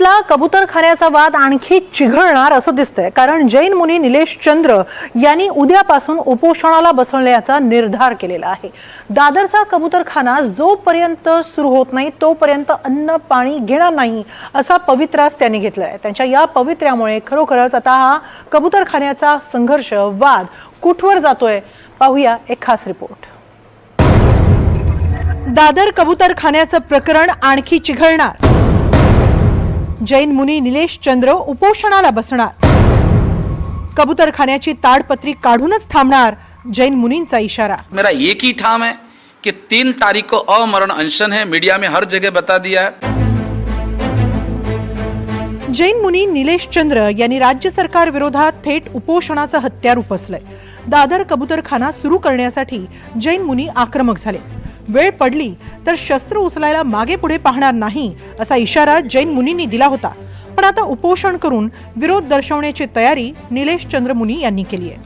दादरमधला कबूतरखान्याचा वाद आणखी चिघळणार असं दिसतंय, कारण जैन मुनी निलेश चंद्र यांनी उद्यापासून उपोषणाला बसण्याचा निर्धार केलेला आहे। दादरचा कबूतरखाना जोपर्यंत सुरू होत नाही तोपर्यंत अन्न पाणी घेणार नाही असा पवित्रास त्यांनी घेतलाय। त्यांच्या या पवित्र्यामुळे खरोखरच आता हा कबूतरखान्याचा संघर्ष वाद कुठवर जातोय, पाहूया एक खास रिपोर्ट। दादर कबूतरखान्याचं प्रकरण आणखी चिघळणार, जैन मुनी निलेश चंद्र उपोषणाला बसणार, कबूतरखान्याची ताडपत्री काढूनच थांबणार जैन मुनींचा इशारा। मेरा एक ही ठाम है कि 3 तारीख को अमरण अनशन है, मीडिया में हर जगह बता दिया है। जैन मुनी निलेश चंद्र यांनी राज्य सरकार विरोधात थेट उपोषणाचं हत्यार उपसलंय। दादर कबूतरखाना सुरू करण्यासाठी जैन मुनी आक्रमक झाले। वेळ पडली तर शस्त्र उचलायला मागे पुढे पाहणार नाही असा इशारा जैन मुनींनी दिला होता, पण आता उपोषण करून विरोध दर्शवण्याची तयारी निलेश चंद्र मुनी यांनी केली आहे।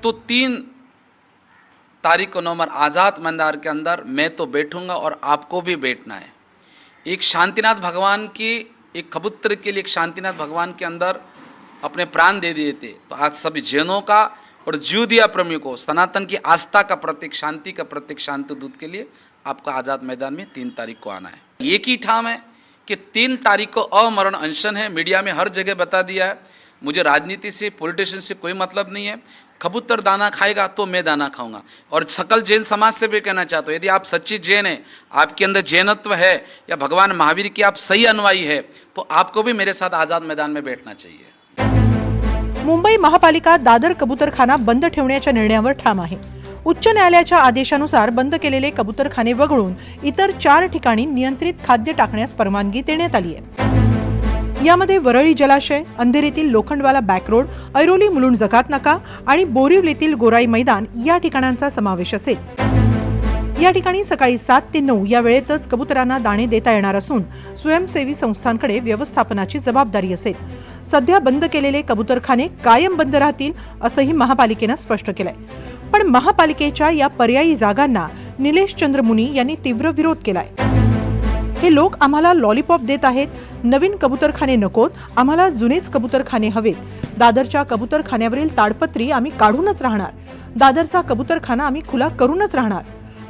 तो 3 तारीख को नवंबर आज़ाद मैदान के अंदर मैं तो बैठूंगा और आपको भी बैठना है। एक शांतिनाथ भगवान की, एक कबूतर के लिए एक शांतिनाथ भगवान के अंदर अपने प्राण दे दिए थे, तो आज सभी जैनों का और जीव दिया प्रेमियों को, सनातन की आस्था का प्रतीक, शांति का प्रतीक, शांति दूत के लिए आपको आज़ाद मैदान में 3 तारीख को आना है। एक ही ठाम है कि 3 तारीख को अमरण अनशन है, मीडिया में हर जगह बता दिया है। मुझे राजनीति से, पॉलिटिशियन से कोई मतलब नहीं है। कबूतर दाना खाएगा तो मैं दाना खाऊंगा। और सकल जैन समाज से भी कहना चाहता हूँ, यदि आप सच्ची जैन है, आपके अंदर जैनत्व है या भगवान महावीर की आप सही अनुयायी है, तो आपको भी मेरे साथ आज़ाद मैदान में बैठना चाहिए। मुंबई महापालिका दादर कबूतरखाना बंद ठेवण्याच्या निर्णयावर ठाम आहे। उच्च न्यायालयाच्या आदेशानुसार बंद केलेले कबूतरखाने वगळून इतर 4 ठिकाणी नियंत्रित खाद्य टाकण्यास परवानगी देण्यात आली आहे। यामध्ये वरळी जलाशय, अंधेरीतील लोखंडवाला बॅकरोड, ऐरोली मुलुंड जकात नाका आणि बोरिवलीतील गोराई मैदान या ठिकाणांचा समावेश असेल। या ठिकाणी सकाळी 7 ते 9 या वेळेतच कबुतरांना दाणे देता येणार असून स्वयंसेवी संस्थांकडे व्यवस्थापनाची जबाबदारी असेल। सध्या बंद केलेले कबूतरखाने कायम बंद राहतील असंही महापालिकेनं स्पष्ट केलंय, पण महापालिकेच्या या पर्यायी जागांना निलेश चंद्र मुनी यांनी तीव्र विरोध केलाय। हे लोक आम्हाला लॉलीपॉप देत आहेत, नवीन कबूतरखाने नकोत, आम्हाला जुनेच कबूतरखाने हवेत। दादरच्या कबूतरखान्यावरील ताडपत्री आम्ही काढूनच राहणार, दादरचा कबूतरखाना आम्ही खुला करूनच राहणार,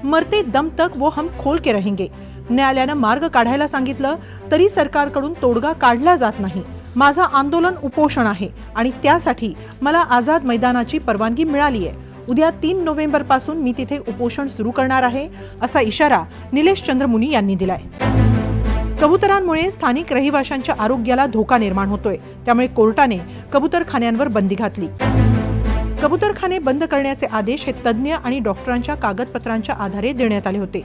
मरते दम तक वो हम खोल के रहेंगे। न्यायालयानं मार्ग काढायला सांगितलं तरी सरकारकडून तोडगा काढला जात नाही। माझं आंदोलन उपोषण आहे आणि त्यासाठी मला आझाद मैदानाची परवानगी मिळाली आहे। उद्या 3 नोव्हेंबर पासून मी तिथे उपोषण सुरू करणार आहे असा इशारा निलेश चंद्र मुनी यांनी दिलाय। कबुतरांमुळे स्थानिक रहिवाशांच्या आरोग्याला धोका निर्माण होतोय, त्यामुळे कोर्टाने कबूतरखान्यांवर बंदी घातली। कबूतरखाने बंद करण्याचे आदेश हे तज्ञ आणि डॉक्टरांच्या कागदपत्रांच्या आधारे देण्यात आले होते।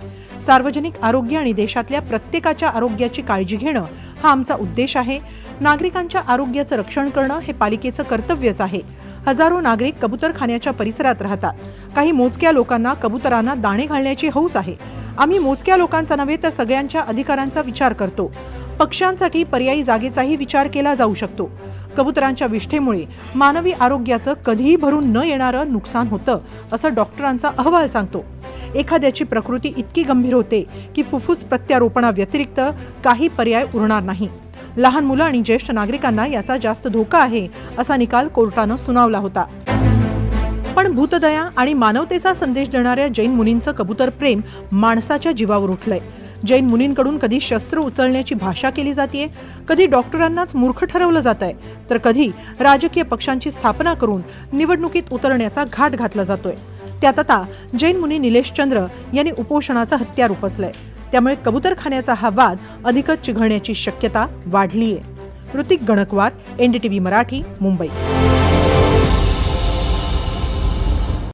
सार्वजनिक आरोग्य आणि देशातल्या प्रत्येकाच्या आरोग्याची काळजी घेणं हा आमचा उद्देश आहे। नागरिकांच्या आरोग्याचं रक्षण करणं हे पालिकेचं कर्तव्यच आहे। हजारो नागरिक कबूतरखान्याच्या परिसरात राहतात। काही मोजक्या लोकांना कबूतरांना दाणे घालण्याची हौस आहे। आम्ही मोजक्या लोकांचा नव्हे तर सगळ्यांच्या अधिकारांचा विचार करतो। पक्ष्यांसाठी पर्यायी जागेचाही विचार केला जाऊ शकतो। कबूतरांच्या विष्ठेमुळे मानवी आरोग्याचं कधीही भरून न येणारं नुकसान होतं असं डॉक्टरांचा अहवाल सांगतो। एखाद्याची प्रकृती इतकी गंभीर होते की फुफ्फुस प्रत्यारोपणाव्यतिरिक्त काही पर्याय उरणार नाही। लहान मुलं आणि ज्येष्ठ नागरिकांना याचा जास्त धोका आहे असा निकाल कोर्टानं सुनावला होता। पण भूतदया आणि मानवतेचा संदेश देणाऱ्या जैन मुनींचं कबूतर प्रेम माणसाच्या जीवावर उठलंय। जैन मुनींकडून कधी शस्त्र उचलण्याची भाषा केली जाते, कधी डॉक्टरांनाच मूर्ख ठरवलं जातंय, तर कधी राजकीय पक्षांची स्थापना करून निवडणुकीत उतरण्याचा घाट घातला जातोय। त्यात आता जैन मुनी निलेश चंद्र यांनी उपोषणाचं हत्यार उपसलंय, त्यामुळे कबूतरखान्याचा हा वाद अधिकच चिघळण्याची शक्यता वाढलीय। ऋतिक गणकवार, NDTV मराठी, मुंबई।